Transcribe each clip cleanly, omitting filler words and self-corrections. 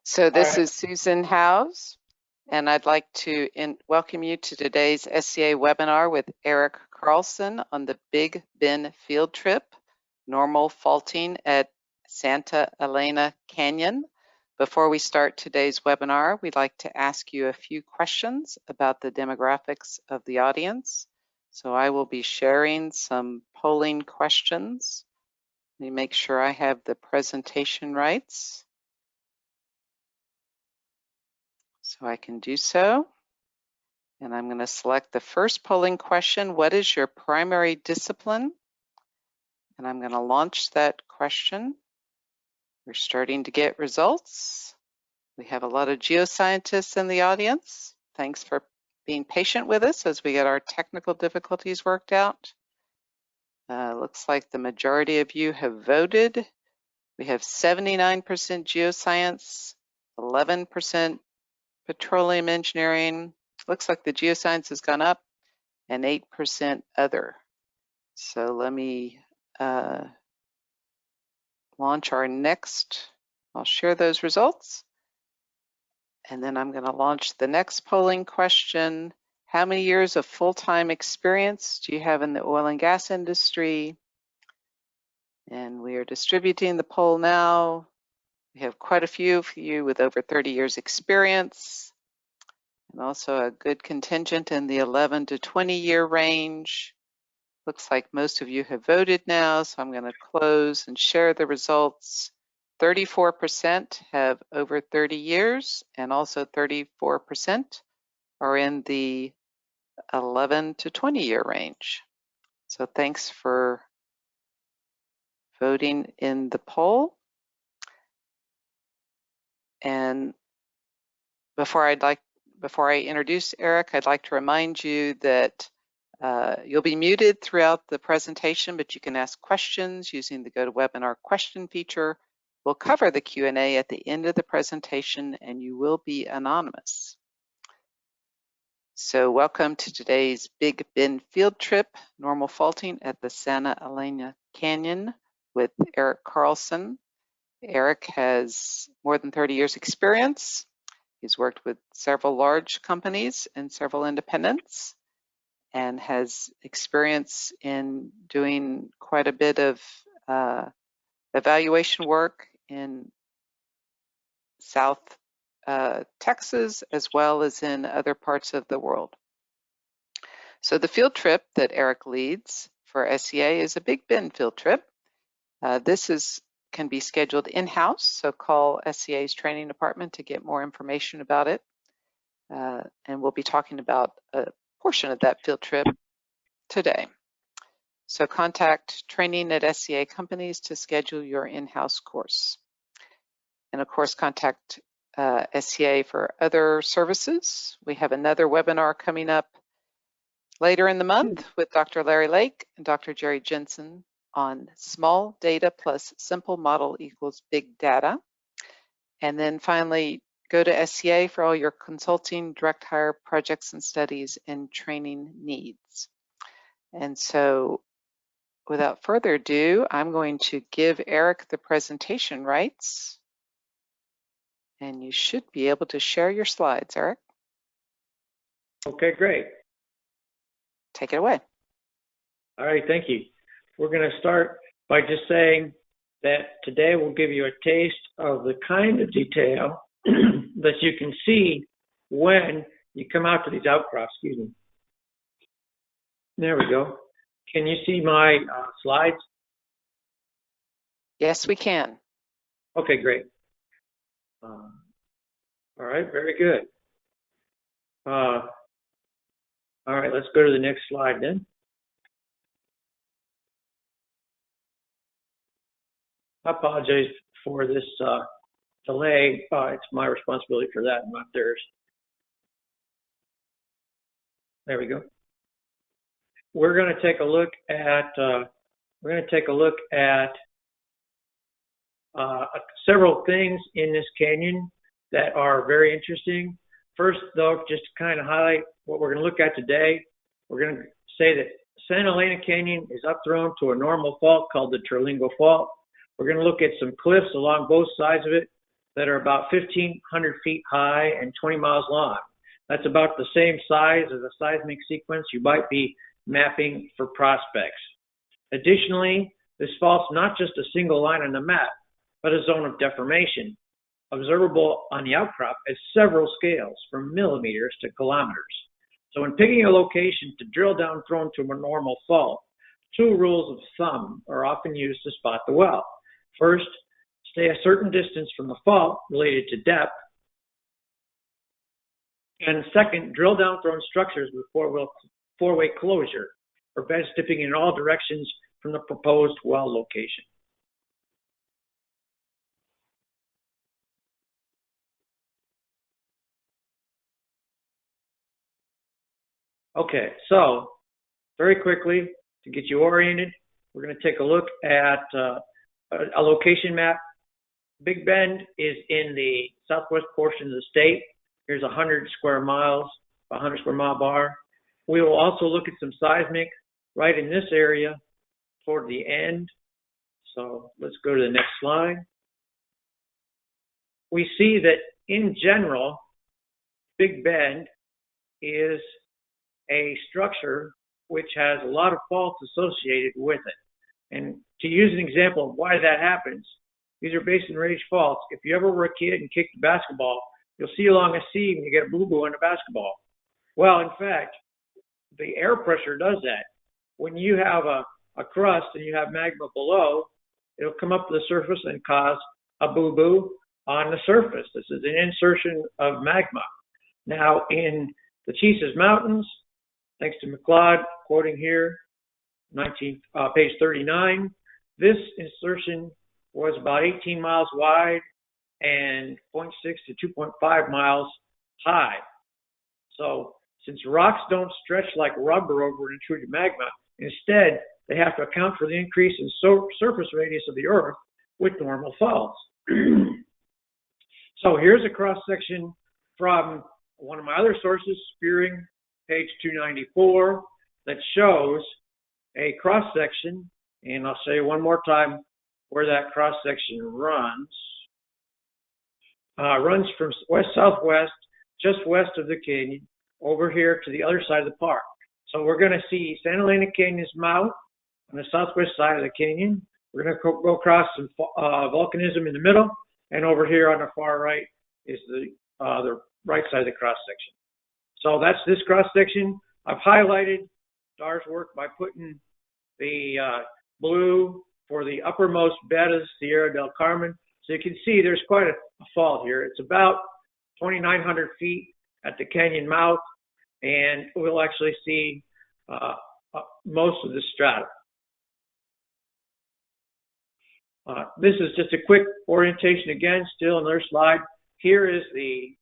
So All this right. is Susan Howes, and I'd like to welcome you to today's SCA webinar with Eric Carlson on the Big Bend field trip, normal faulting at Santa Elena Canyon. Before we start today's webinar, we'd like to ask you a few questions about the demographics of the audience. So I will be sharing some polling questions. Let me make sure I have the presentation rights, so I can do so. And I'm going to select the first polling question. What is your primary discipline? And I'm going to launch that question. We're starting to get results. We have a lot of geoscientists in the audience. Thanks for being patient with us as we get our technical difficulties worked out. Looks like the majority of you have voted. We have 79% geoscience, 11% petroleum engineering. Looks like the geoscience has gone up, and 8% other. So let me launch our next, I'll share those results. And then I'm going to launch the next polling question. How many years of full-time experience do you have in the oil and gas industry? And we are distributing the poll now. We have quite a few of you with over 30 years experience, and also a good contingent in the 11 to 20 year range. Looks like most of you have voted now, so I'm going to close and share the results. 34% have over 30 years, and also 34% are in the 11 to 20 year range. So thanks for voting in the poll. And before I introduce Eric, I'd like to remind you that you'll be muted throughout the presentation, but you can ask questions using the GoToWebinar question feature. We'll cover the Q&A at the end of the presentation, and you will be anonymous. So welcome to today's Big Bend field trip, normal faulting at the Santa Elena Canyon with Eric Carlson. Eric has more than 30 years experience. He's worked with several large companies and several independents, and has experience in doing quite a bit of evaluation work in South Texas, as well as in other parts of the world. So the field trip that Eric leads for SCA is a Big Bend field trip. This can be scheduled in-house, so call SCA's training department to get more information about it. And we'll be talking about a portion of that field trip today. So contact training at SCA companies to schedule your in-house course. And of course, contact SCA for other services. We have another webinar coming up later in the month with Dr. Larry Lake and Dr. Jerry Jensen on small data plus simple model equals big data. And then finally, go to SCA for all your consulting, direct hire projects and studies and training needs. And so without further ado, I'm going to give Eric the presentation rights. And you should be able to share your slides, Eric. Okay, great. Take it away. All right, thank you. We're going to start by just saying that today we'll give you a taste of the kind of detail that you can see when you come out to these outcrops. Excuse me. There we go. Can you see my slides? Yes, we can. Okay, great. All right, very good. All right, let's go to the next slide then. I apologize for this delay. It's my responsibility for that, not theirs. There we go. We're going to take a look at several things in this canyon that are very interesting. First, though, just to kind of highlight what we're going to look at today, we're going to say that Santa Elena Canyon is upthrown to a normal fault called the Trilingual Fault. We're going to look at some cliffs along both sides of it. that are about 1,500 feet high and 20 miles long. That's about the same size as a seismic sequence you might be mapping for prospects. Additionally, this fault's not just a single line on the map, but a zone of deformation, observable on the outcrop at several scales, from millimeters to kilometers. So when picking a location to drill down thrown to a normal fault, two rules of thumb are often used to spot the well. First, stay a certain distance from the fault related to depth. And second, drill down thrown structures with four-way closure, or beds dipping in all directions from the proposed well location. Okay, so very quickly, to get you oriented, we're going to take a look at a location map. Big Bend is in the southwest portion of the state. Here's 100 square miles, 100 square mile bar. We will also look at some seismic right in this area toward the end. So let's go to the next slide. We see that in general, Big Bend is a structure which has a lot of faults associated with it. And to use an example of why that happens, these are basin range faults. If you ever were a kid and kicked a basketball, you'll see along a seam and you get a boo-boo on the basketball. Well, in fact, the air pressure does that. When you have a crust and you have magma below, it'll come up to the surface and cause a boo-boo on the surface. This is an insertion of magma. Now, in the Chises Mountains, thanks to McLeod, quoting here, page 39, this insertion was about 18 miles wide and 0.6 to 2.5 miles high. So since rocks don't stretch like rubber over an intruded magma, instead they have to account for the increase in surface radius of the Earth with normal faults. So here's a cross-section from one of my other sources, Spearing, page 294, that shows a cross-section, and I'll show you one more time where that cross-section runs. Runs from west-southwest, just west of the canyon, over here to the other side of the park. So we're going to see Santa Elena Canyon's mouth on the southwest side of the canyon. We're going to go across some volcanism in the middle, and over here on the far right is the right side of the cross-section. So that's this cross-section. I've highlighted Star's work by putting the blue for the uppermost bed of Sierra del Carmen. So you can see there's quite a fault here. It's about 2,900 feet at the canyon mouth, and we'll actually see most of the strata. This is just a quick orientation again, still another slide. Here is the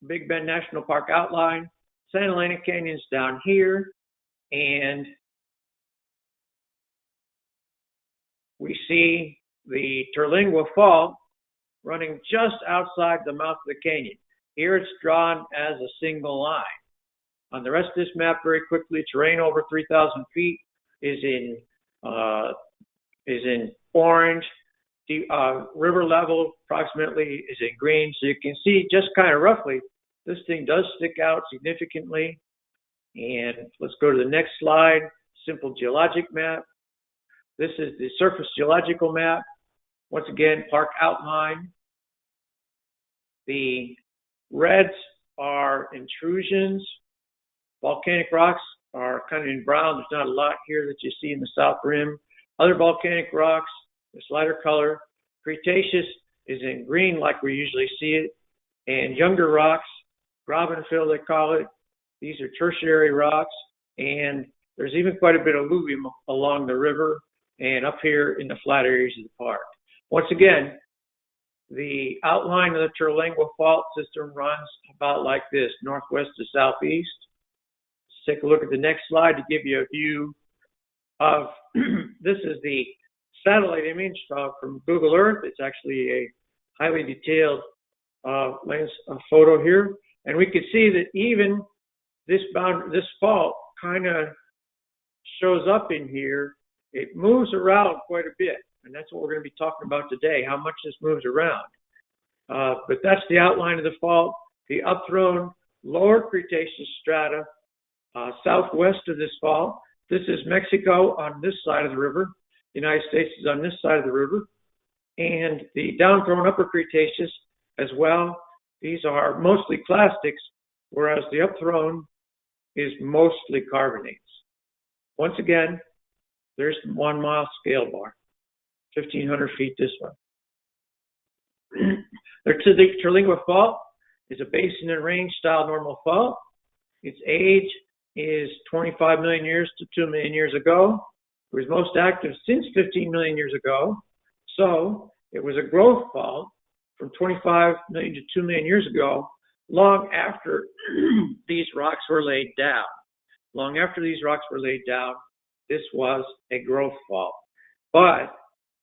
Big Bend National Park outline. Santa Elena Canyon's down here, and we see the Trilingual Fault running just outside the mouth of the canyon. Here it's drawn as a single line. On the rest of this map, very quickly, terrain over 3,000 feet is in orange. The river level approximately is in green. So you can see just kind of roughly, this thing does stick out significantly. And let's go to the next slide, simple geologic map. This is the surface geological map. Once again, park outline. The reds are intrusions. Volcanic rocks are kind of in brown. There's not a lot here that you see in the south rim. Other volcanic rocks, this lighter color. Cretaceous is in green like we usually see it. And younger rocks, grabenfill they call it. These are tertiary rocks. And there's even quite a bit of alluvium along the river and up here in the flat areas of the park. Once again, the outline of the Trilingual Fault system runs about like this, northwest to southeast. Let's take a look at the next slide to give you a view of, this is the satellite image from Google Earth. It's actually a highly detailed photo here. And we can see that even this fault kind of shows up in here. It moves around quite a bit. And that's what we're going to be talking about today, how much this moves around. But that's the outline of the fault. The upthrown lower Cretaceous strata southwest of this fault. This is Mexico on this side of the river. The United States is on this side of the river. And the downthrown upper Cretaceous as well. These are mostly clastics, whereas the upthrown is mostly carbonates. Once again, there's the 1 mile scale bar, 1,500 feet this way. The Trilingual Fault is a basin and range style normal fault. Its age is 25 million years to 2 million years ago. It was most active since 15 million years ago. So it was a growth fault from 25 million to 2 million years ago, long after these rocks were laid down. Long after these rocks were laid down, this was a growth fault. But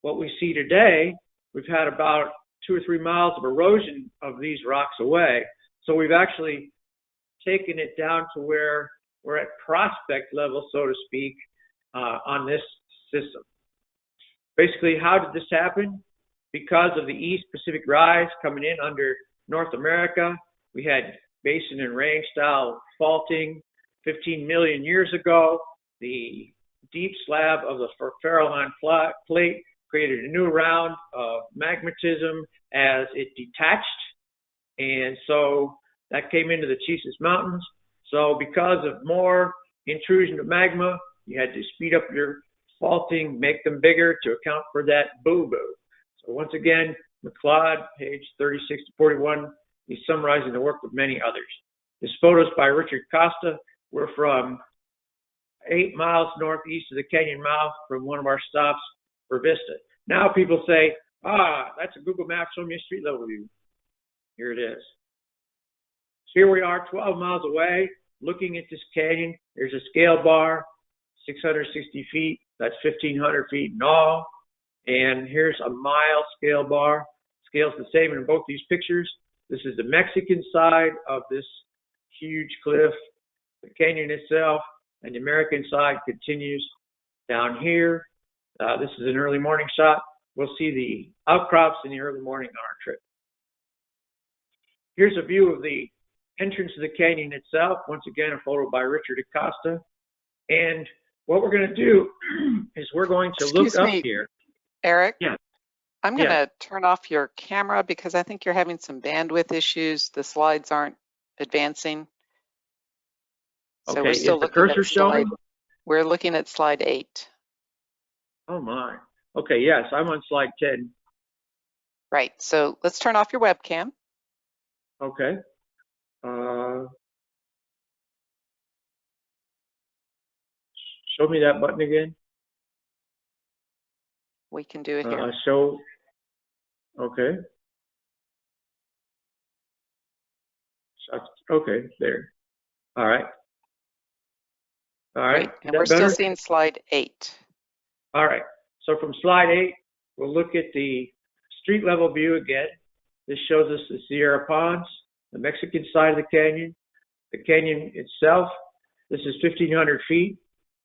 what we see today, we've had about 2 or 3 miles of erosion of these rocks away. So we've actually taken it down to where we're at prospect level, so to speak, on this system. Basically, how did this happen? Because of the East Pacific rise coming in under North America, we had basin and range style faulting 15 million years ago. The deep slab of the Farallon plate created a new round of magmatism as it detached. And so that came into the Chisis Mountains. So because of more intrusion of magma, you had to speed up your faulting, make them bigger to account for that boo-boo. So once again, McLeod, page 36 to 41, he's summarizing the work of many others. This photos by Richard Costa were from 8 miles northeast of the canyon mouth from one of our stops for Vista. Now people say, that's a Google map, show me a street level view. Here it is. So here we are 12 miles away, looking at this canyon. There's a scale bar, 660 feet. That's 1,500 feet in all. And here's a mile scale bar. Scale's the same in both these pictures. This is the Mexican side of this huge cliff, the canyon itself, and the American side continues down here. This is an early morning shot. We'll see the outcrops in the early morning on our trip. Here's a view of the entrance of the canyon itself. Once again, a photo by Richard Acosta. And what we're going to do is we're going to look up here. Eric? Yeah. I'm going to turn off your camera because I think you're having some bandwidth issues. The slides aren't advancing. So okay, we're still is the looking cursor at slide, showing? We're looking at slide 8. Oh my. Okay, yes, I'm on slide 10. Right, so let's turn off your webcam. Okay. Show me that button again. We can do it here. Show. Okay. Okay, there. All right. All right. Great. And we're still seeing slide 8. All right. So from slide 8, we'll look at the street level view again. This shows us the Sierra Ponds, the Mexican side of the canyon itself. This is 1,500 feet.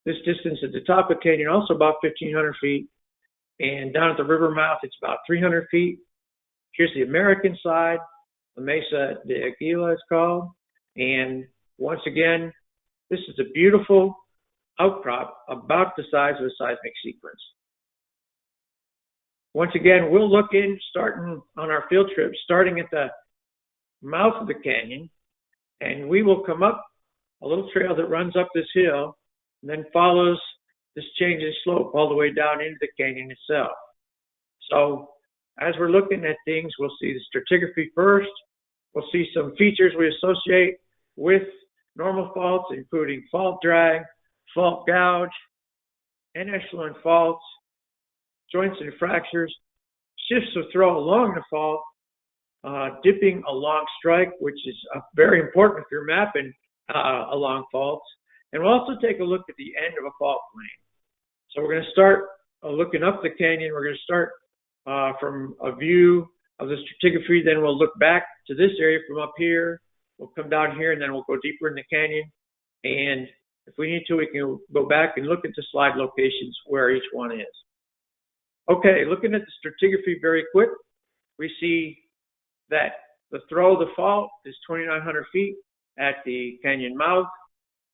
This distance at the top of the canyon also about 1,500 feet. And down at the river mouth, it's about 300 feet. Here's the American side, the Mesa de Aguila it's called. And once again, this is a beautiful outcrop about the size of a seismic sequence. Once again, we'll look in, starting on our field trip, starting at the mouth of the canyon, and we will come up a little trail that runs up this hill and then follows this change in slope all the way down into the canyon itself. So as we're looking at things, we'll see the stratigraphy first. We'll see some features we associate with normal faults, including fault drag, fault gouge, and echelon faults, joints and fractures, shifts of throw along the fault, dipping along strike, which is very important if you're mapping along faults. And we'll also take a look at the end of a fault plane. So we're going to start looking up the canyon. We're going to start from a view of the stratigraphy. Then we'll look back to this area from up here. We'll come down here, and then we'll go deeper in the canyon. And if we need to, we can go back and look at the slide locations where each one is. Okay, looking at the stratigraphy very quick, we see that the throw of the fault is 2,900 feet at the canyon mouth.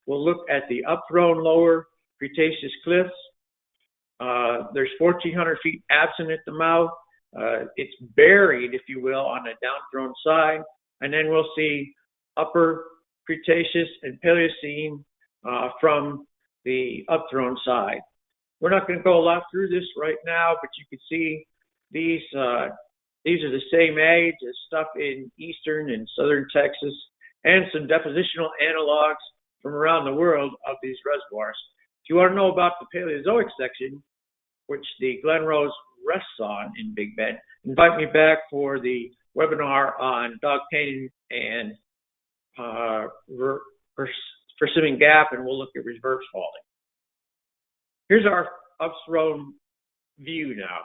We'll look at the upthrown lower Cretaceous cliffs. There's 1,400 feet absent at the mouth. It's buried, if you will, on the downthrown side. And then we'll see upper Cretaceous and Paleocene from the upthrown side. We're not going to go a lot through this right now, but you can see these are the same age as stuff in eastern and southern Texas, and some depositional analogs from around the world of these reservoirs. If you want to know about the Paleozoic section, which the Glen Rose rests on in Big Bend, invite me back for the webinar on Dog Canyon and Persimmon Gap, and we'll look at reverse faulting. Here's our upthrown view now.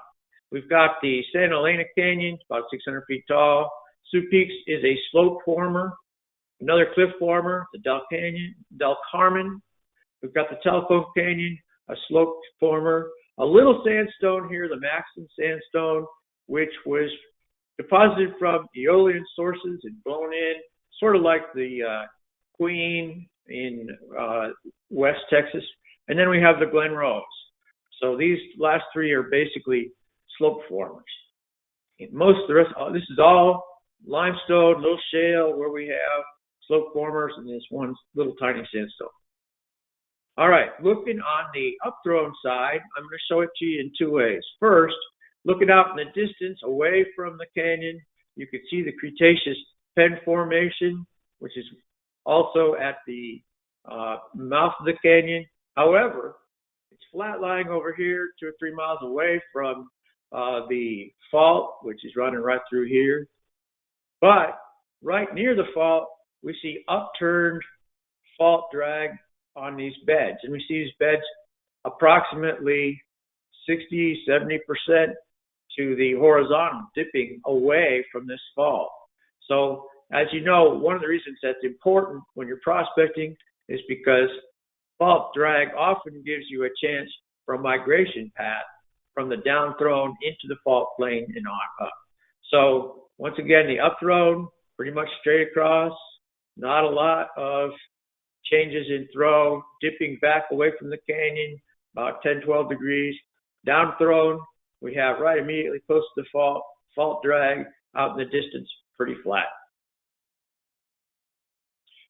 We've got the Santa Elena Canyon, about 600 feet tall. Sioux Peaks is a slope former. Another cliff former, the Del Carmen. We've got the Telephone Canyon, a slope former. A little sandstone here, the Maxton Sandstone, which was deposited from Aeolian sources and blown in, sort of like the Queen in West Texas. And then we have the Glen Rose. So these last three are basically slope formers. Most of the rest, this is all limestone, little shale, where we have slope formers, and this one little tiny sandstone. All right, looking on the upthrown side, I'm going to show it to you in two ways. First, looking out in the distance away from the canyon, you can see the Cretaceous Pen Formation, which is also at the mouth of the canyon. However, it's flat lying over here 2 or 3 miles away from the fault, which is running right through here. But right near the fault, we see upturned fault drag on these beds. And we see these beds approximately 60, 70% to the horizontal, dipping away from this fault. So as you know, one of the reasons that's important when you're prospecting is because fault drag often gives you a chance for a migration path from the downthrown into the fault plane and on up. So once again, the upthrown, pretty much straight across, not a lot of changes in throw, dipping back away from the canyon, about 10, 12 degrees. Downthrown, we have right immediately close to the fault drag, out in the distance, pretty flat.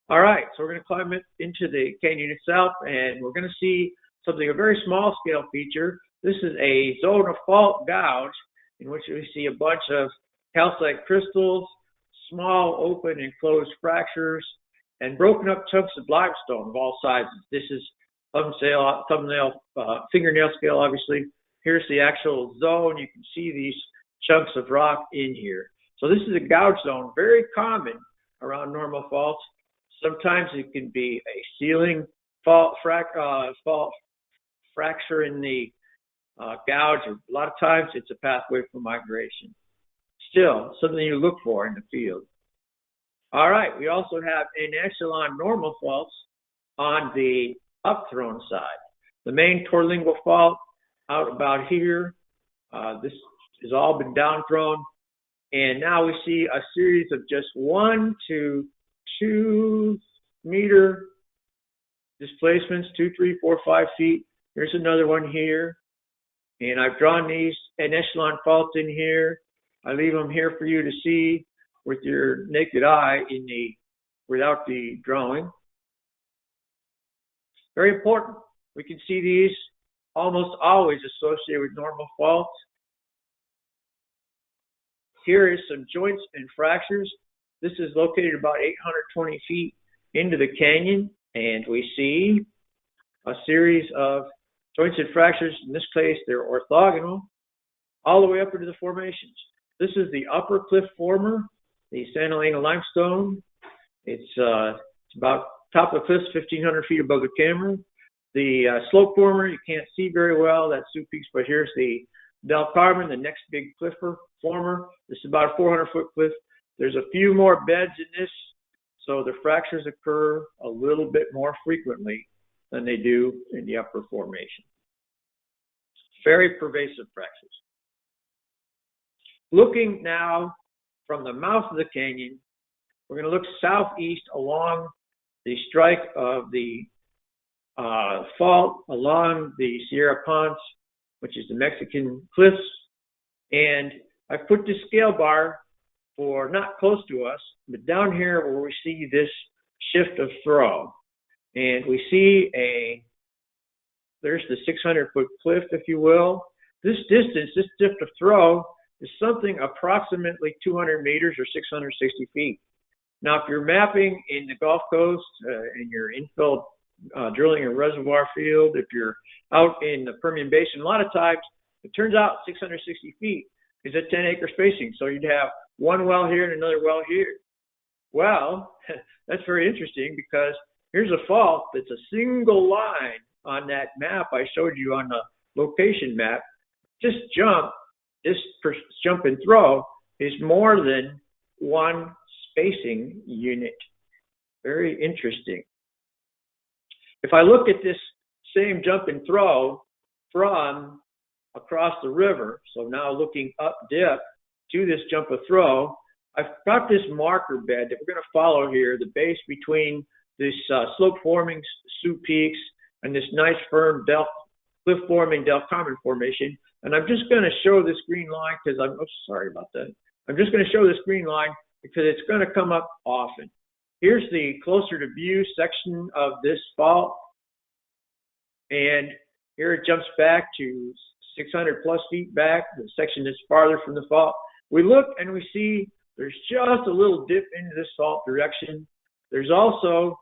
All right, so we're going to climb it into the canyon itself, and we're going to see something, a very small scale feature. This is a Zona fault gouge in which we see a bunch of calcite crystals, small open and closed fractures, and broken up chunks of limestone of all sizes. This is fingernail scale, obviously. Here's the actual zone. You can see these chunks of rock in here. So this is a gouge zone, very common around normal faults. Sometimes it can be a sealing fault fracture in the gouge. A lot of times it's a pathway for migration. Still, something you look for in the field. All right, we also have an echelon normal faults on the upthrown side. The main Trilingual Fault out about here. This has all been downthrown. And now we see a series of just 1 to 2 meter displacements, 2, 3, 4, 5 feet. Here's another one here. And I've drawn these an echelon faults in here. I leave them here for you to see with your naked eye without the drawing. Very important. We can see these almost always associated with normal faults. Here is some joints and fractures. This is located about 820 feet into the canyon, and we see a series of joints and fractures. In this case, they're orthogonal, all the way up into the formations. This is the upper cliff former, the Santa Elena limestone. It's about top of the cliffs, 1,500 feet above the camera. The slope former, you can't see very well, that's Sioux Peaks, but here's the Del Carmen, the next big cliff former. This is about a 400-foot cliff. There's a few more beds in this, so the fractures occur a little bit more frequently than they do in the upper formation. Very pervasive fractures. Looking now from the mouth of the canyon. We're going to look southeast along the strike of the fault, along the Sierra Ponce, which is the Mexican cliffs. And I put this scale bar for not close to us, but down here where we see this shift of throw. And we see there's the 600-foot cliff, if you will. This distance, this shift of throw, is something approximately 200 meters or 660 feet. Now, if you're mapping in the Gulf Coast and you're infill drilling a reservoir field, if you're out in the Permian Basin, a lot of times it turns out 660 feet is a 10-acre spacing. So you'd have one well here and another well here. Well, that's very interesting because here's a fault that's a single line on that map I showed you on the location map. This jump and throw is more than one spacing unit. Very interesting. If I look at this same jump and throw from across the river, so now looking up dip to this jump and throw, I've got this marker bed that we're going to follow here, the base between this slope-forming Sioux Peaks and this nice firm cliff-forming Del Carmen Formation. And I'm just going to show this green line because sorry about that. I'm just going to show this green line because it's going to come up often. Here's the closer to view section of this fault. And here it jumps back to 600 plus feet back, the section that's farther from the fault. We look and we see there's just a little dip into this fault direction. There's also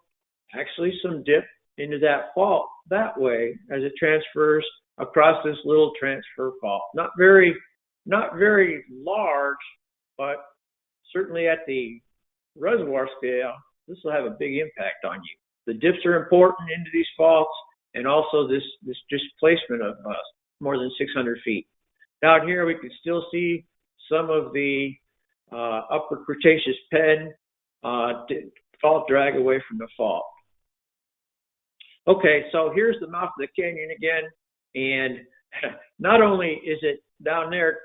actually some dip into that fault that way as it transfers across this little transfer fault. Not very large, but certainly at the reservoir scale, this will have a big impact on you. The dips are important into these faults, and also this displacement of more than 600 feet. Down here, we can still see some of the upper Cretaceous pen fault drag away from the fault. Okay, so here's the mouth of the canyon again, and not only is it down there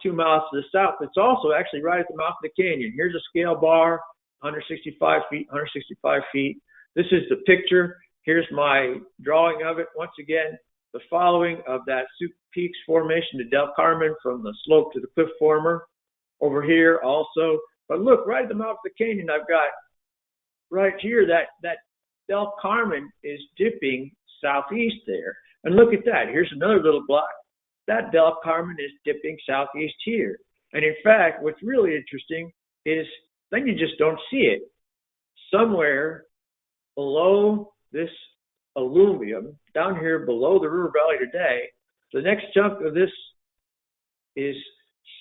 2 miles to the south, it's also actually right at the mouth of the canyon. Here's a scale bar, 165 feet, 165 feet. This is the picture. Here's my drawing of it. Once again, the following of that Sioux Peaks formation to Del Carmen from the slope to the cliff former. Over here also. But look, right at the mouth of the canyon, I've got right here that Del Carmen is dipping southeast there. And look at that. Here's another little block. That Del Carmen is dipping southeast here. And in fact, what's really interesting is then you just don't see it. Somewhere below this alluvium, down here below the river valley today, the next chunk of this is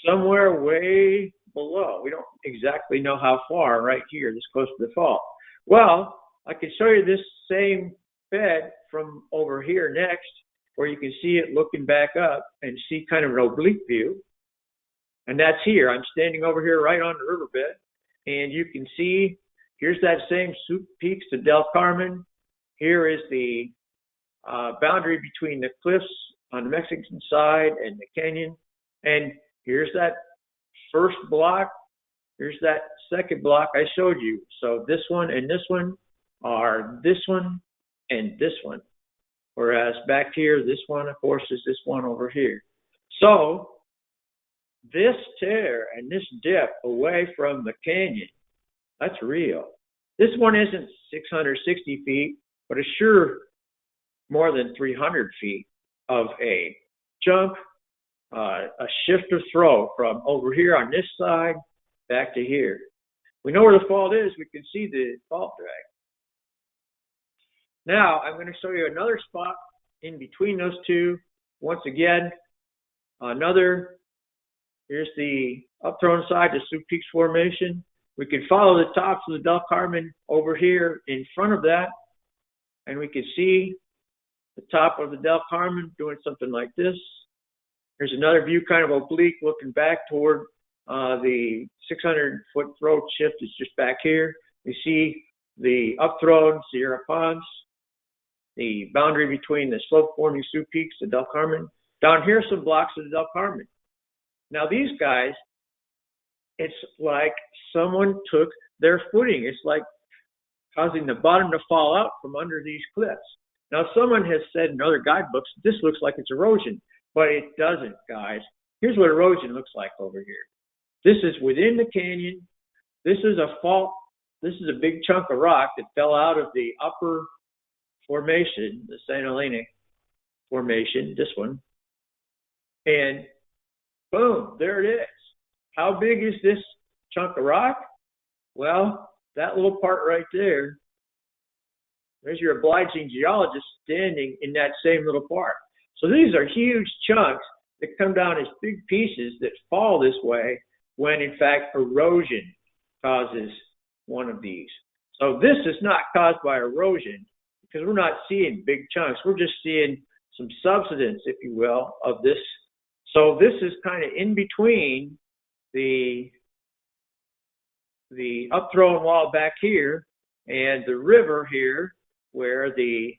somewhere way below. We don't exactly know how far right here, this close to the fault. Well, I can show you this same bed from over here next, where you can see it looking back up and see kind of an oblique view. And that's here. I'm standing over here right on the riverbed, and you can see here's that same Sioux Peaks to Del Carmen. Here is the boundary between the cliffs on the Mexican side and the canyon. And here's that first block. Here's that second block I showed you. So this one and this one are this one and this one. Whereas back here, this one, of course, is this one over here. So this tear and this dip away from the canyon, that's real. This one isn't 660 feet, but it's sure more than 300 feet of a jump, a shift or throw from over here on this side back to here. We know where the fault is. We can see the fault drag. Now, I'm going to show you another spot in between those two. Once again, here's the upthrown side, the Sioux Peaks Formation. We can follow the tops of the Del Carmen over here in front of that, and we can see the top of the Del Carmen doing something like this. Here's another view, kind of oblique, looking back toward the 600-foot throw shift is just back here. We see the upthrown Sierra Ponce, the boundary between the slope-forming Sioux Peaks to Del Carmen. Down here, some blocks of the Del Carmen. Now, these guys it's like someone took their footing. It's like causing the bottom to fall out from under these cliffs. Now, someone has said in other guidebooks, this looks like it's erosion, but it doesn't, guys. Here's what erosion looks like over here. This is within the canyon. This is a fault. This is a big chunk of rock that fell out of the upper formation, the St. Helena formation, this one. And boom, there it is. How big is this chunk of rock? Well, that little part right there, there's your obliging geologist standing in that same little part. So these are huge chunks that come down as big pieces that fall this way when in fact erosion causes one of these. So this is not caused by erosion because we're not seeing big chunks. We're just seeing some subsidence, if you will, of this. So this is kind of in between the upthrown wall back here and the river here, where the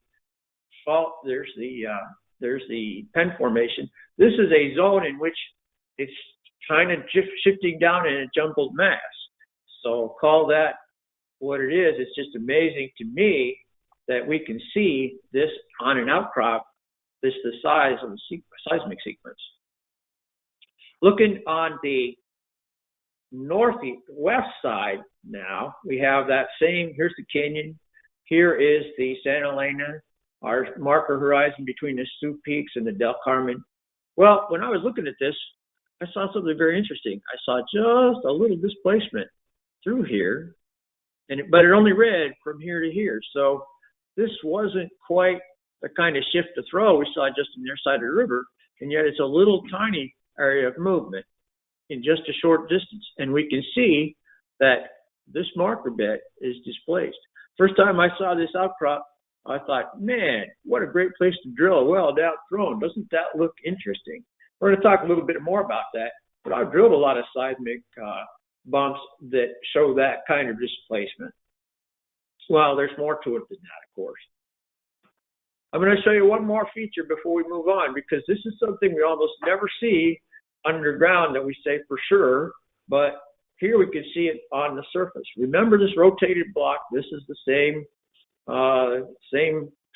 fault, there's the pen formation. This is a zone in which it's kind of shifting down in a jumbled mass. So call that what it is. It's just amazing to me that we can see this on an outcrop, this the size of the seismic sequence. Looking on the northwest side now, we have that same, here's the canyon, here is the Santa Elena, our marker horizon between the Sioux Peaks and the Del Carmen. Well, when I was looking at this, I saw something very interesting. I saw just a little displacement through here, but it only read from here to here. So this wasn't quite the kind of shift to throw we saw just on the other side of the river, and yet it's a little tiny area of movement in just a short distance. And we can see that this marker bed is displaced. First time I saw this outcrop, I thought, man, what a great place to drill a well down thrown. Doesn't that look interesting? We're going to talk a little bit more about that, but I've drilled a lot of seismic bumps that show that kind of displacement. Well, there's more to it than that, of course. I'm going to show you one more feature before we move on, because this is something we almost never see underground that we say for sure, but here we can see it on the surface. Remember this rotated block? This is the same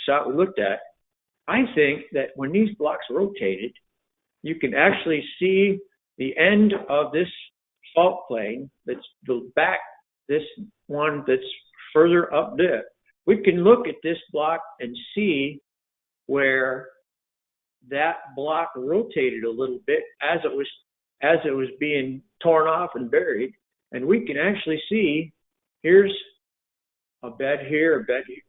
shot we looked at. I think that when these blocks rotated, you can actually see the end of this fault plane that's the back, this one that's further up there. We can look at this block and see where that block rotated a little bit as it was being torn off and buried, and we can actually see here's a bed here, a bed here.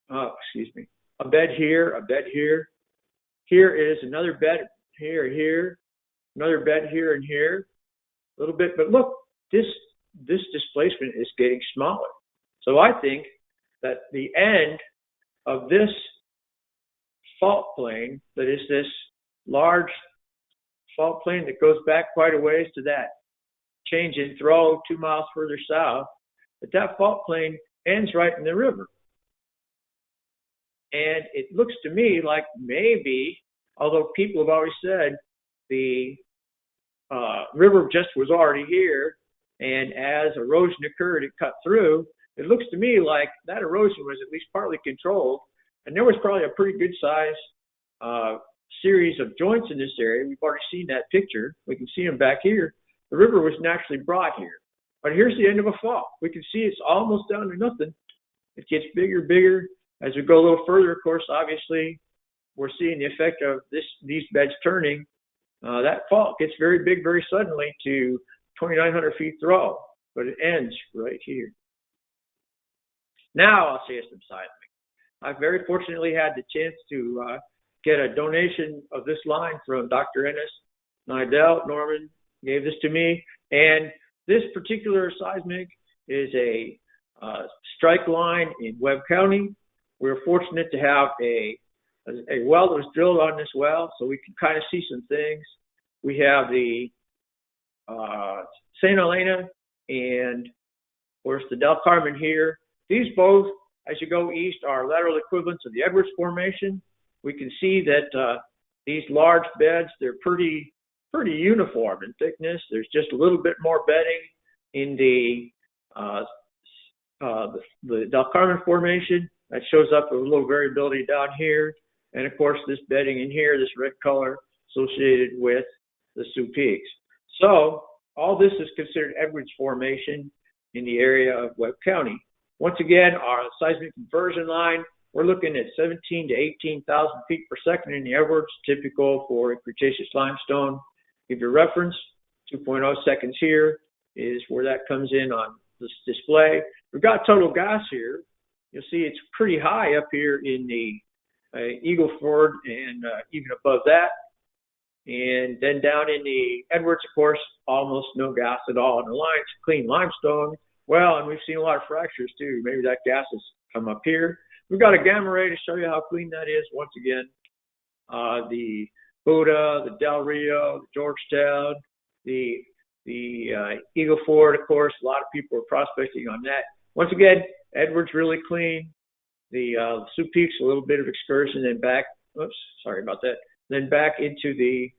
A bed here, a bed here. Here is another bed here, another bed here and here, a little bit. But look, this displacement is getting smaller. So I think that the end of this fault plane, that is this large fault plane that goes back quite a ways to that change in throw 2 miles further south, that fault plane ends right in the river. And it looks to me like maybe, although people have always said the river just was already here, and as erosion occurred, it cut through, it looks to me like that erosion was at least partly controlled, and there was probably a pretty good size series of joints in this area. We've already seen that picture. We can see them back here. The river was naturally brought here. But here's the end of a fault. We can see it's almost down to nothing. It gets bigger, bigger. As we go a little further, of course, obviously, we're seeing the effect of these beds turning. That fault gets very big very suddenly to 2,900 feet throw, but it ends right here. Now I'll say some seismic. I very fortunately had the chance to get a donation of this line from Dr. Ennis Nidell. Norman gave this to me, and this particular seismic is a strike line in Webb County. We were fortunate to have a well that was drilled on this well, so we can kind of see some things. We have the St. Helena and, of course, the Del Carmen here. These both, as you go east, are lateral equivalents of the Edwards Formation. We can see that these large beds, they're pretty pretty uniform in thickness. There's just a little bit more bedding in the Del Carmen Formation. That shows up with a little variability down here. And of course, this bedding in here, this red color associated with the Sioux Peaks. So all this is considered Edwards Formation in the area of Webb County. Once again, our seismic conversion line, we're looking at 17 to 18,000 feet per second in the Edwards, typical for Cretaceous limestone. Give you a reference, 2.0 seconds here is where that comes in on this display. We've got total gas here. You'll see it's pretty high up here in the Eagle Ford and even above that. And then down in the Edwards, of course, almost no gas at all. And the line's clean limestone. Well, and we've seen a lot of fractures too. Maybe that gas has come up here. We've got a gamma ray to show you how clean that is. Once again, the Buda, the Del Rio, the Georgetown, the Eagle Ford, of course, a lot of people are prospecting on that. Once again, Edwards really clean. The Sioux Peaks, a little bit of excursion, then back. Oops, sorry about that. Then back into the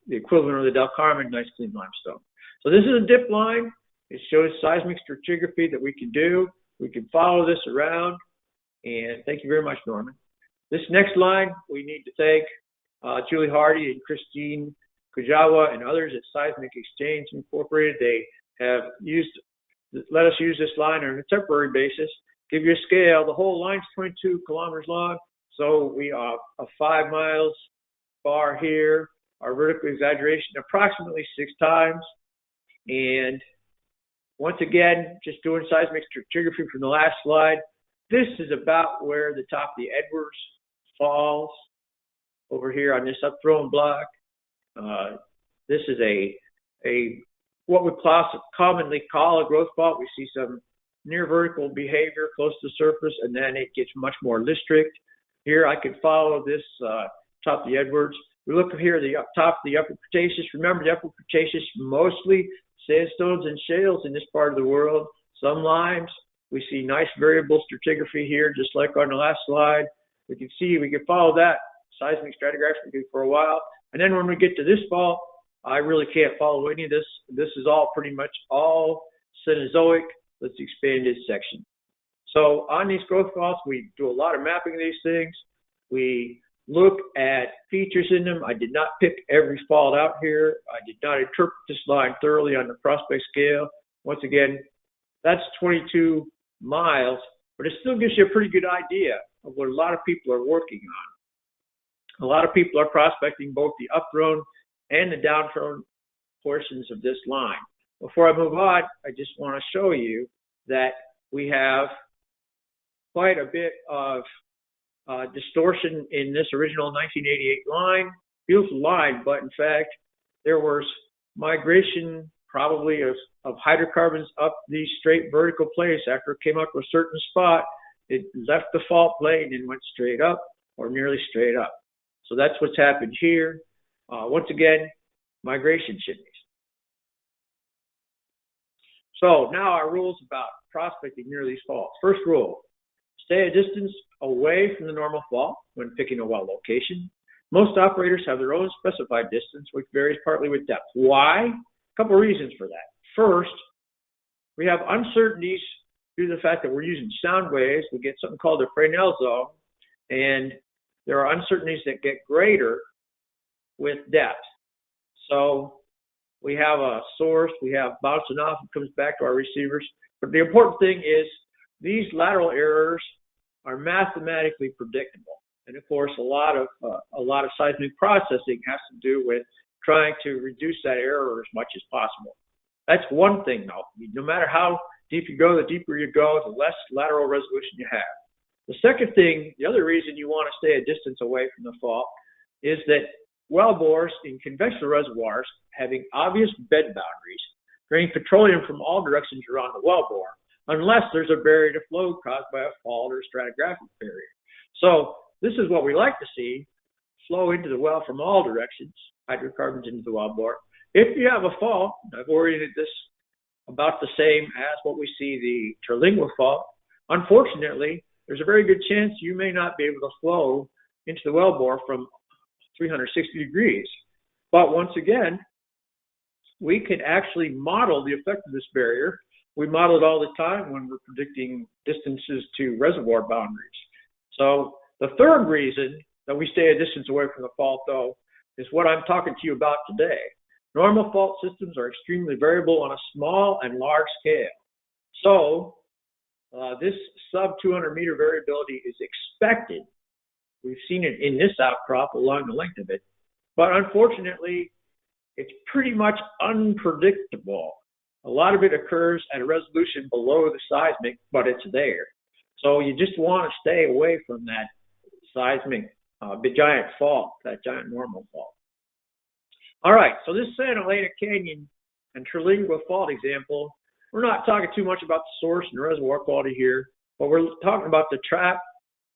equivalent of the Del Carmen, nice clean limestone. So this is a dip line. It shows seismic stratigraphy that we can do. We can follow this around. And thank you very much, Norman. This next line, we need to thank Julie Hardy and Christine Kujawa and others at Seismic Exchange Incorporated. They have let us use this line on a temporary basis. Give you a scale. The whole line's 22 kilometers long. So we are 5 miles bar here. Our vertical exaggeration approximately 6 times. And once again, just doing seismic stratigraphy from the last slide. This is about where the top of the Edwards falls over here on this upthrown block. This is what we commonly call a growth fault. We see some near vertical behavior close to the surface, and then it gets much more listric. Here I could follow this top of the Edwards. We look here at the top of the Upper Cretaceous. Remember, the Upper Cretaceous, mostly sandstones and shales in this part of the world. Some limes. We see nice variable stratigraphy here, just like on the last slide. We can follow that seismic stratigraphy for a while. And then when we get to this fault, I really can't follow any of this. This is all pretty much all Cenozoic. Let's expand this section. So on these growth faults, we do a lot of mapping of these things. We look at features in them. I did not pick every fault out here. I did not interpret this line thoroughly on the prospect scale. Once again, that's 22 miles, but it still gives you a pretty good idea of what a lot of people are working on. A lot of people are prospecting both the upthrown and the downthrown portions of this line. Before I move on, I just want to show you that we have quite a bit of distortion in this original 1988 line. Beautiful line, but in fact, there was migration probably of hydrocarbons up these straight vertical plates. After it came up to a certain spot, it left the fault plane and went straight up or nearly straight up. So that's what's happened here. Once again, migration chimneys. So now our rules about prospecting near these faults. First rule, stay a distance away from the normal fault when picking a well location. Most operators have their own specified distance, which varies partly with depth. Why? A couple of reasons for that. First, we have uncertainties due to the fact that we're using sound waves. We get something called a Fresnel zone, and there are uncertainties that get greater with depth. So we have a source, we have bouncing off, it comes back to our receivers. But the important thing is these lateral errors are mathematically predictable. And of course, a lot of seismic processing has to do with trying to reduce that error as much as possible. That's one thing, though. No matter how deep you go, the deeper you go, the less lateral resolution you have. The second thing, the other reason you want to stay a distance away from the fault is that well bores in conventional reservoirs having obvious bed boundaries drain petroleum from all directions around the well bore, unless there's a barrier to flow caused by a fault or a stratigraphic barrier. So this is what we like to see, flow into the well from all directions, hydrocarbons into the well bore. If you have a fault, I've oriented this about the same as what we see the Trilingual Fault. Unfortunately, there's a very good chance you may not be able to flow into the well bore from 360 degrees. But once again, we can actually model the effect of this barrier. We model it all the time when we're predicting distances to reservoir boundaries. So the third reason that we stay a distance away from the fault, though, is what I'm talking to you about today. Normal fault systems are extremely variable on a small and large scale. So this sub 200 meter variability is expected. We've seen it in this outcrop along the length of it, but unfortunately, it's pretty much unpredictable. A lot of it occurs at a resolution below the seismic, but it's there. So you just want to stay away from that seismic, the giant fault, that giant normal fault. All right, so this San Elena Canyon and Trilingual Fault example, we're not talking too much about the source and the reservoir quality here, but we're talking about the trap,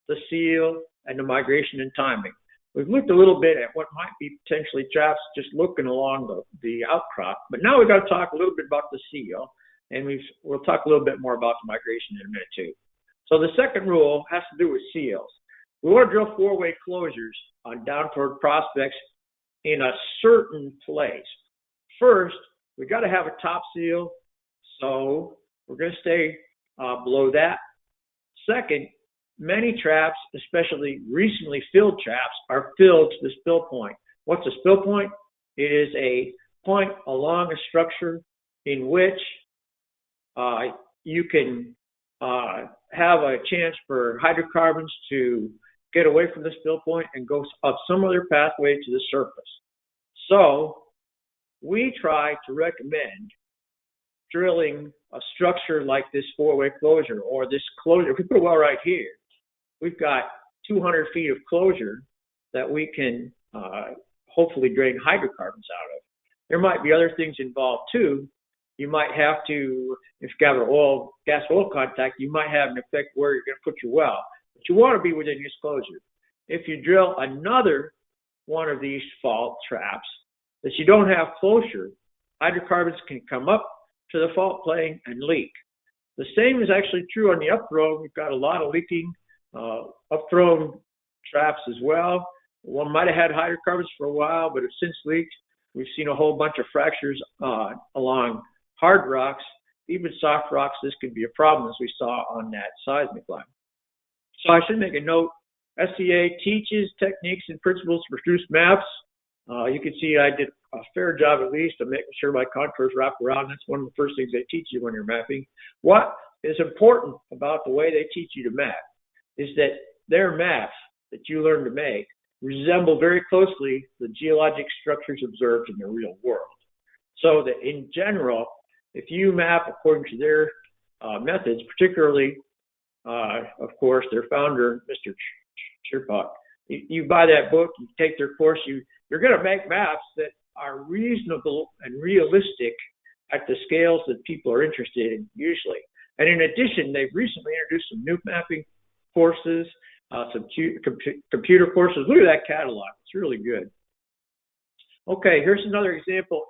the seal, and the migration and timing. We've looked a little bit at what might be potentially traps just looking along the outcrop, but now we've got to talk a little bit about the seal, and we'll talk a little bit more about the migration in a minute too. So the second rule has to do with seals. We want to drill four-way closures on down toward prospects in a certain place. First, we got to have a top seal, so we're going to stay below that. Second, many traps, especially recently filled traps, are filled to the spill point. What's a spill point? It is a point along a structure in which you can have a chance for hydrocarbons to get away from the spill point and go up some other pathway to the surface. So we try to recommend drilling a structure like this four-way closure or this closure. If we put a well right here, we've got 200 feet of closure that we can hopefully drain hydrocarbons out of. There might be other things involved too. You might have to, if you have an gas-oil contact, you might have an effect where you're going to put your well. But you want to be within this closure. If you drill another one of these fault traps that you don't have closure, hydrocarbons can come up to the fault plane and leak. The same is actually true on the upthrow. We've got a lot of leaking upthrown traps as well. One might have had hydrocarbons for a while, but have since leaked. We've seen a whole bunch of fractures along hard rocks, even soft rocks. This could be a problem, as we saw on that seismic line. So I should make a note. SCA teaches techniques and principles to produce maps. You can see I did a fair job, at least, of making sure my contours wrap around. That's one of the first things they teach you when you're mapping. What is important about the way they teach you to map is that their maps that you learn to make resemble very closely the geologic structures observed in the real world. So that in general, if you map according to their methods, particularly, of course, their founder, Mr. Chirpak, you buy that book, you take their course, you're going to make maps that are reasonable and realistic at the scales that people are interested in usually. And in addition, they've recently introduced some new mapping courses, some computer courses. Look at that catalog. It's really good. Okay, here's another example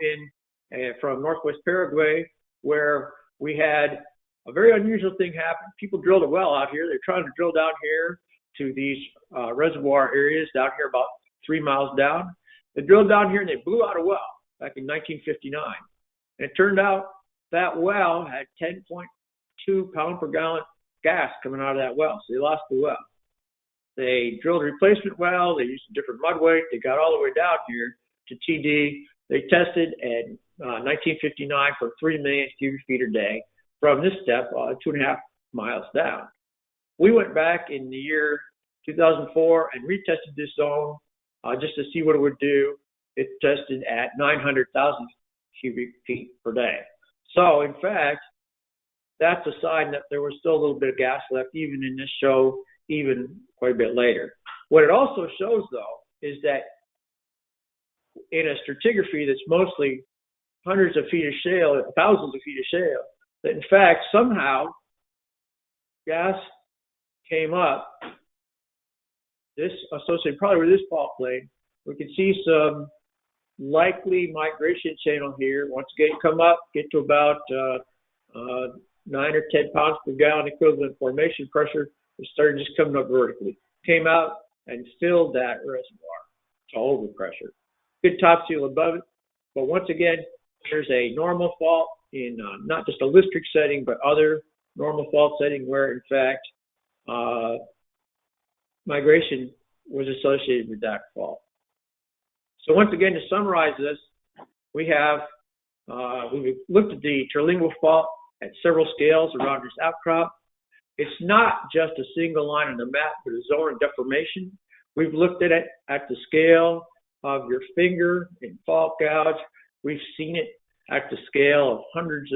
from Northwest Paraguay where we had a very unusual thing happen. People drilled a well out here. They're trying to drill down here to these reservoir areas down here about 3 miles down. They drilled down here and they blew out a well back in 1959. And it turned out that well had 10.2 pound per gallon gas coming out of that well. So they lost the well. They drilled a replacement well. They used a different mud weight. They got all the way down here to TD. They tested in 1959 for 3 million cubic feet a day from this step 2.5 miles down. We went back in the year 2004 and retested this zone just to see what it would do. It tested at 900,000 cubic feet per day. So, in fact, that's a sign that there was still a little bit of gas left, even in this show, even quite a bit later. What it also shows, though, is that in a stratigraphy that's mostly hundreds of feet of shale, thousands of feet of shale, that in fact, somehow, gas came up, this associated probably with this fault plane. We can see some likely migration channel here. Once again, come up, get to about 9 or 10 pounds per gallon equivalent formation pressure. It started just coming up vertically. Came out and filled that reservoir. to overpressure. Good top seal above it, but once again, there's a normal fault in not just a listric setting, but other normal fault setting where, in fact, migration was associated with that fault. So once again, to summarize this, we've looked at the Trilingual Fault at several scales around this outcrop. It's not just a single line on the map, but a zone of deformation. We've looked at it at the scale of your finger in fault gouge. We've seen it at the scale of hundreds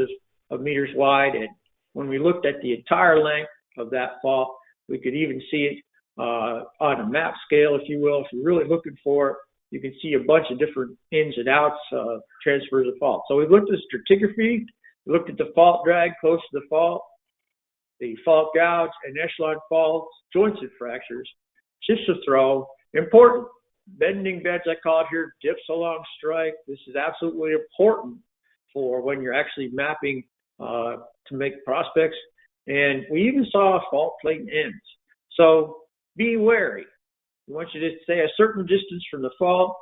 of meters wide. And when we looked at the entire length of that fault, we could even see it on a map scale, if you will. If you're really looking for it, you can see a bunch of different ins and outs, transfers of fault. So we've looked at stratigraphy, we looked at the fault drag close to the fault gouge and echelon faults, joints and fractures, shifts of throw, important bending beds, I call it here, dips along strike. This is absolutely important for when you're actually mapping to make prospects. And we even saw fault plate ends. So be wary. We want you to stay a certain distance from the fault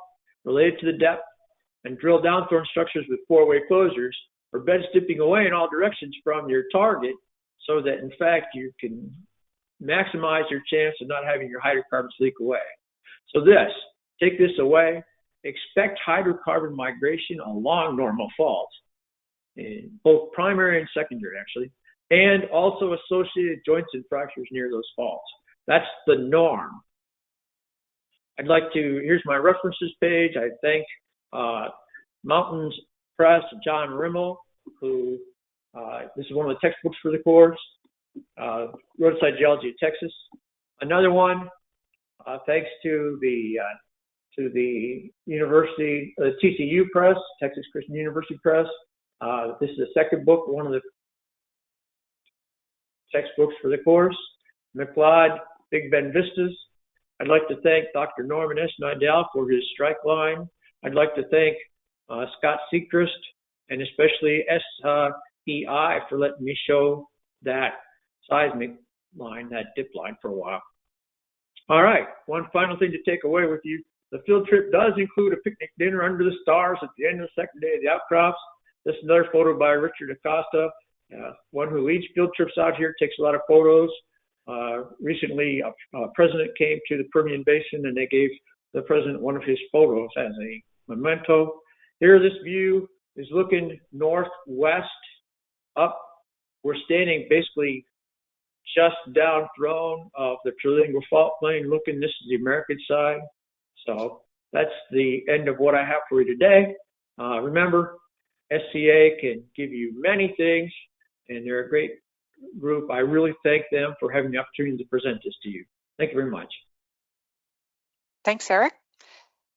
related to the depth and drill down thorn structures with four-way closures or beds dipping away in all directions from your target so that, in fact, you can maximize your chance of not having your hydrocarbons leak away. So take this away. Expect hydrocarbon migration along normal faults, in both primary and secondary, actually, and also associated joints and fractures near those faults. That's the norm. Here's my references page. I thank Mountains Press, John Rimmel, who, this is one of the textbooks for the course, Roadside Geology of Texas. Another one, thanks to the University, TCU Press, Texas Christian University Press. This is the second book, one of the textbooks for the course. McLeod, Big Bend Vistas. I'd like to thank Dr. Norman S. Nidell for his strike line. I'd like to thank Scott Sechrist and especially SEI for letting me show that seismic line, that dip line for a while. All right, one final thing to take away with you. The field trip does include a picnic dinner under the stars at the end of the second day of the outcrops. This is another photo by Richard Acosta, one who leads field trips out here, takes a lot of photos. Recently, a president came to the Permian Basin and they gave the president one of his photos as a memento. Here, this view is looking northwest up. We're standing basically just down thrown of the Trilingual Fault Plain looking. This is the American side. So that's the end of what I have for you today. Remember, SCA can give you many things, and they're a great group. I really thank them for having the opportunity to present this to you. Thank you very much. Thanks, Eric.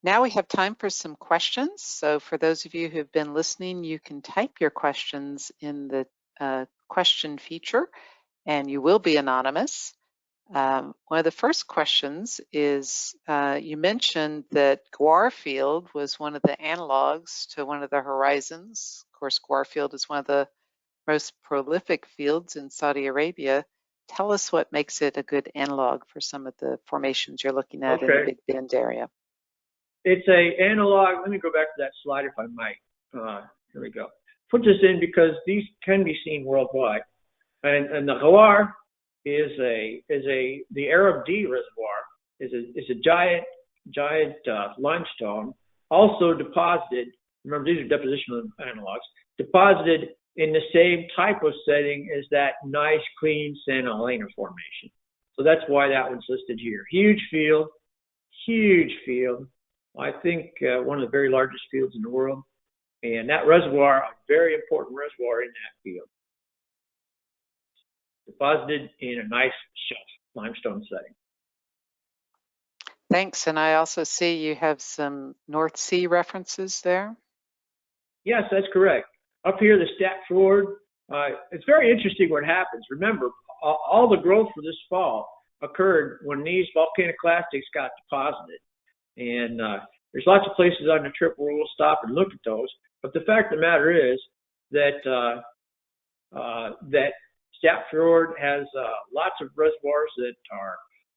Now we have time for some questions. So for those of you who've been listening, you can type your questions in the question feature, and you will be anonymous. One of the first questions is, you mentioned that Gouge Field was one of the analogs to one of the horizons. Of course, Gouge Field is one of the most prolific fields in Saudi Arabia. Tell us what makes it a good analog for some of the formations you're looking at in the Big Bend area. It's an analog. Let me go back to that slide if I might. Here we go. Put this in because these can be seen worldwide. And the Gouge is the Arab D reservoir is a giant limestone, also deposited. Remember, these are depositional analogs, deposited in the same type of setting as that nice, clean Santa Elena formation. So that's why that one's listed here. Huge field. I think one of the very largest fields in the world. And that reservoir, a very important reservoir in that field. Deposited in a nice shelf limestone setting. Thanks. And I also see you have some North Sea references there. Yes, that's correct. Up here, the Stat Fjord. It's very interesting what happens. Remember, all the growth for this fall occurred when these volcaniclastics got deposited. And there's lots of places on the trip where we'll stop and look at those. But the fact of the matter is that that Stat Fjord has lots of reservoirs that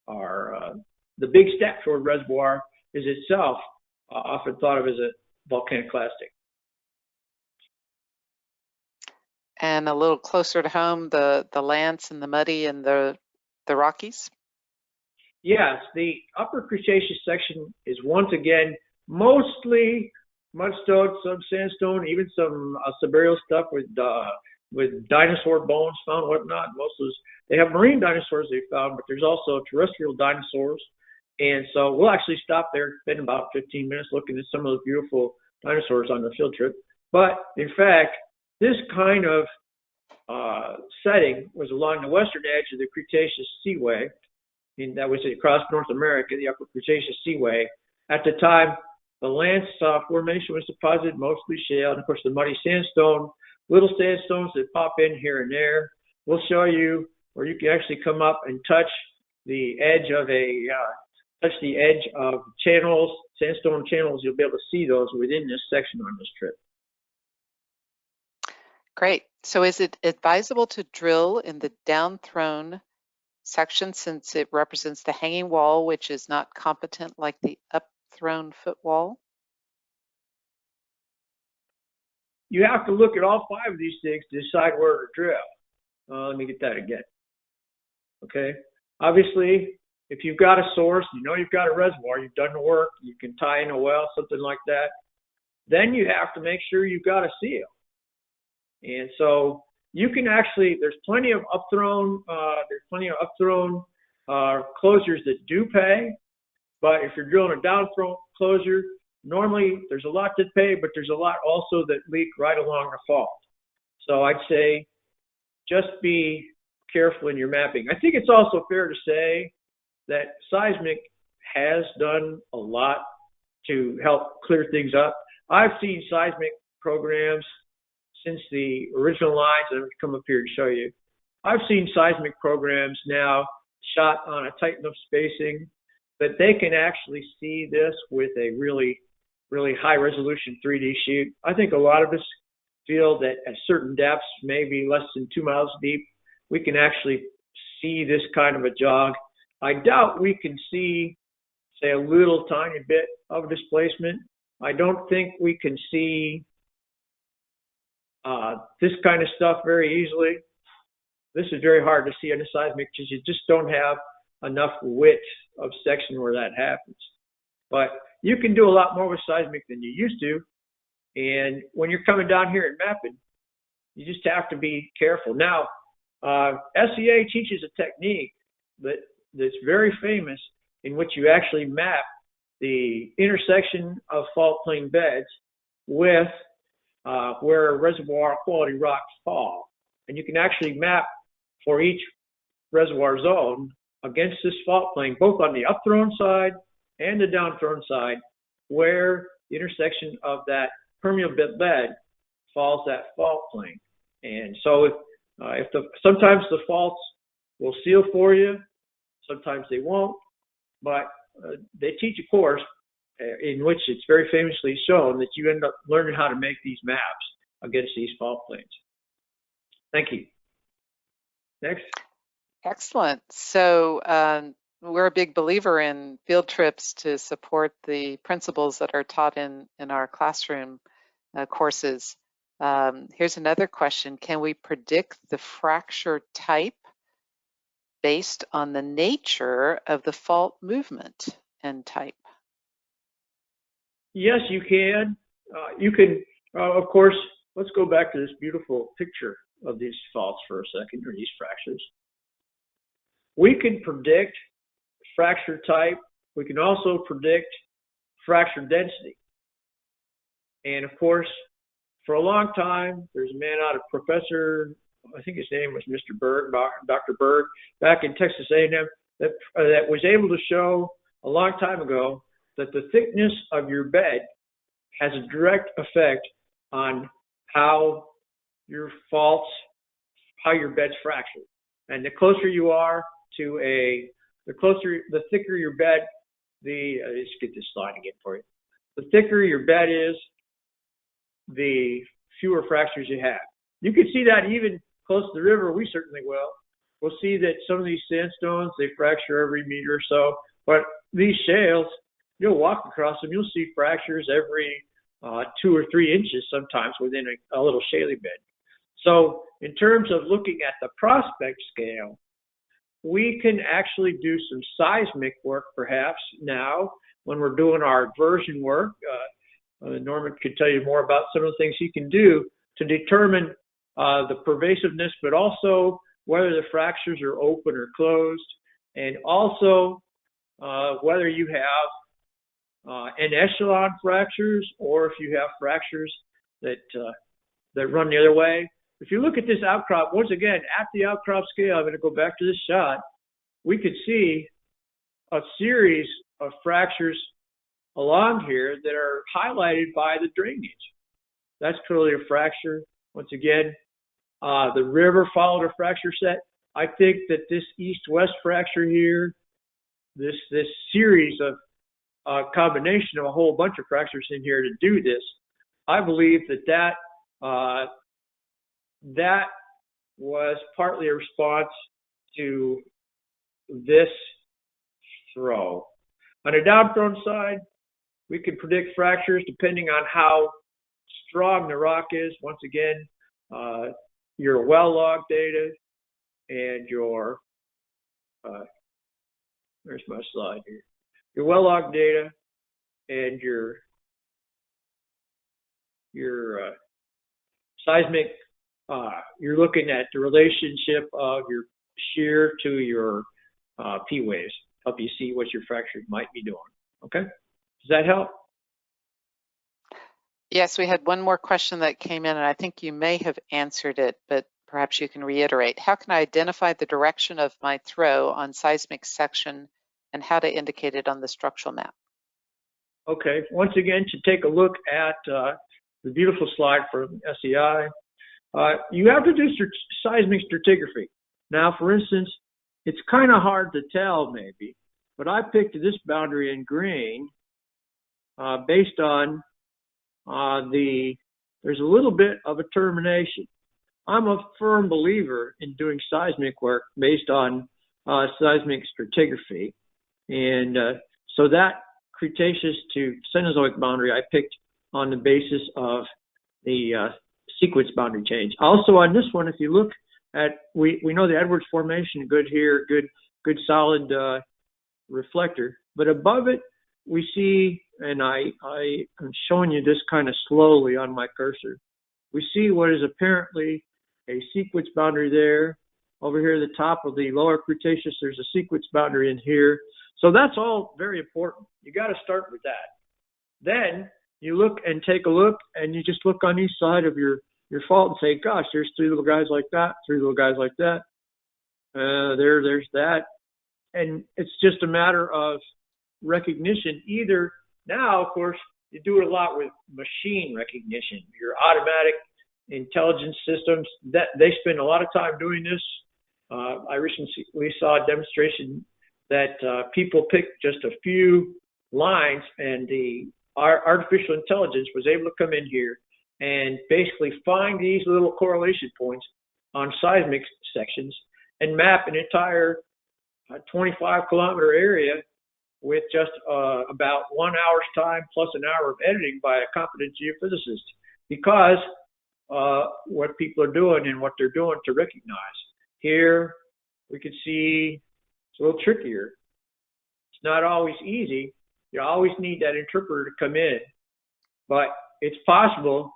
are the big Stat Fjord reservoir is itself often thought of as a volcaniclastic. And a little closer to home, the Lance and the Muddy and the Rockies? Yes, the Upper Cretaceous section is once again mostly mudstone, some sandstone, even some subburial stuff with dinosaur bones found, whatnot. Most of those, they have marine dinosaurs they found, but there's also terrestrial dinosaurs. And so we'll actually stop there, spend about 15 minutes looking at some of those beautiful dinosaurs on the field trip. But in fact, this kind of setting was along the western edge of the Cretaceous Seaway, and that was across North America, the Upper Cretaceous Seaway. At the time, the Lance formation was deposited, mostly shale, and of course the Muddy Sandstone, little sandstones that pop in here and there. We'll show you where you can actually come up and touch the edge of channels, sandstone channels. You'll be able to see those within this section on this trip. Great. So is it advisable to drill in the down-thrown section since it represents the hanging wall, which is not competent like the up-thrown foot wall? You have to look at all 5 of these things to decide where to drill. Let me get that again. Okay. Obviously, if you've got a source, you know you've got a reservoir, you've done the work, you can tie in a well, something like that, then you have to make sure you've got a seal. And so you can actually, there's plenty of upthrown closures that do pay, but if you're drilling a downthrown closure, normally there's a lot that pay, but there's a lot also that leak right along the fault. So I'd say just be careful in your mapping. I think it's also fair to say that seismic has done a lot to help clear things up. I've seen seismic programs since the original lines, and I've come up here to show you. I've seen seismic programs now shot on a tight enough spacing that they can actually see this with a really, really high resolution 3D shoot. I think a lot of us feel that at certain depths, maybe less than 2 miles deep, we can actually see this kind of a jog. I doubt we can see, say, a little tiny bit of displacement. I don't think we can see this kind of stuff very easily. This is very hard to see on the seismic because you just don't have enough width of section where that happens. But you can do a lot more with seismic than you used to. And when you're coming down here and mapping, you just have to be careful. Now, SEA teaches a technique that's very famous in which you actually map the intersection of fault plane beds with where reservoir quality rocks fall. And you can actually map for each reservoir zone against this fault plane, both on the upthrown side and the downthrown side, where the intersection of that permeable bed falls that fault plane. And so sometimes the faults will seal for you, sometimes they won't, but they teach a course in which it's very famously shown that you end up learning how to make these maps against these fault planes. Thank you. Next. Excellent. So we're a big believer in field trips to support the principles that are taught in our classroom courses. Here's another question. Can we predict the fracture type based on the nature of the fault movement and type? Yes, you can. You can, of course, let's go back to this beautiful picture of these faults for a second, or these fractures. We can predict fracture type. We can also predict fracture density. And of course, for a long time, there's a man out of Professor, I think his name was Mr. Berg, Dr. Berg, back in Texas A&M, that was able to show a long time ago that the thickness of your bed has a direct effect on how your faults, how your bed's fractured. And the closer you are to the thicker your bed, let's get this slide again for you. The thicker your bed is, the fewer fractures you have. You can see that even close to the river, we certainly will. We'll see that some of these sandstones, they fracture every meter or so, but these shales, you'll walk across them, you'll see fractures every 2 or 3 inches sometimes within a little shaly bed. So in terms of looking at the prospect scale, we can actually do some seismic work perhaps now when we're doing our inversion work. Norman could tell you more about some of the things he can do to determine the pervasiveness, but also whether the fractures are open or closed, and also whether you have an echelon fractures or if you have fractures that run the other way. If you look at this outcrop, once again, at the outcrop scale, I'm going to go back to this shot, we could see a series of fractures along here that are highlighted by the drainage. That's clearly a fracture. Once again, the river followed a fracture set. I think that this east-west fracture here, this series of combination of a whole bunch of fractures in here to do this, I believe that was partly a response to this throw. On a down thrown side, we can predict fractures depending on how strong the rock is. Once again, your well log data and your where's my slide here? Your well log data and your seismic. You're looking at the relationship of your shear to your P waves. Help you see what your fractures might be doing. Okay, does that help? Yes, we had one more question that came in, and I think you may have answered it, but perhaps you can reiterate. How can I identify the direction of my throw on seismic section and how to indicate it on the structural map? Okay, once again, to take a look at the beautiful slide from SEI, you have to do seismic stratigraphy. Now, for instance, it's kind of hard to tell maybe, but I picked this boundary in green based on there's a little bit of a termination. I'm a firm believer in doing seismic work based on seismic stratigraphy. And so that Cretaceous to Cenozoic boundary I picked on the basis of the sequence boundary change. Also on this one, if you look at, we know the Edwards Formation, good here, good solid reflector. But above it, we see, and I'm showing you this kind of slowly on my cursor, we see what is apparently a sequence boundary there. Over here at the top of the lower Cretaceous, there's a sequence boundary in here. So that's all very important. You got to start with that. Then you look and take a look, and you just look on each side of your fault and say, gosh, there's 3 little guys like that, 3 little guys like that. There's that. And it's just a matter of recognition. Either now, of course, you do it a lot with machine recognition. Your automatic intelligence systems, that they spend a lot of time doing this. I recently saw a demonstration that people picked just a few lines, and our artificial intelligence was able to come in here and basically find these little correlation points on seismic sections and map an entire 25-kilometer area with just about 1 hour's time plus an hour of editing by a competent geophysicist, because what people are doing and what they're doing to recognize. Here we can see it's a little trickier. It's not always easy. You always need that interpreter to come in, but it's possible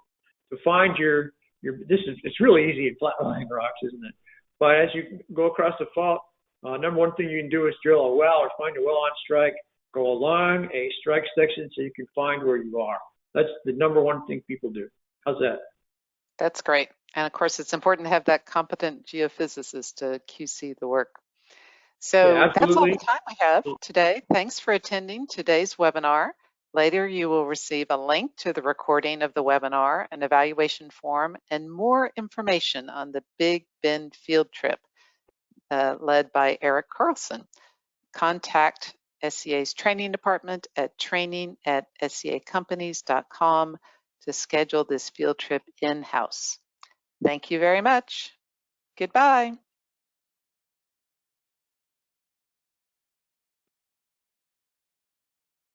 to find it's really easy in flat-lying rocks, isn't it? But as you go across the fault, number one thing you can do is drill a well or find a well on strike, go along a strike section so you can find where you are. That's the number one thing people do. How's that? That's great. And of course, it's important to have that competent geophysicist to QC the work. So Yeah, that's all the time we have today. Thanks for attending today's webinar. Later, you will receive a link to the recording of the webinar, an evaluation form, and more information on the Big Bend field trip led by Eric Carlson. Contact SCA's training department at training@scacompanies.com to schedule this field trip in-house. Thank you very much. Goodbye.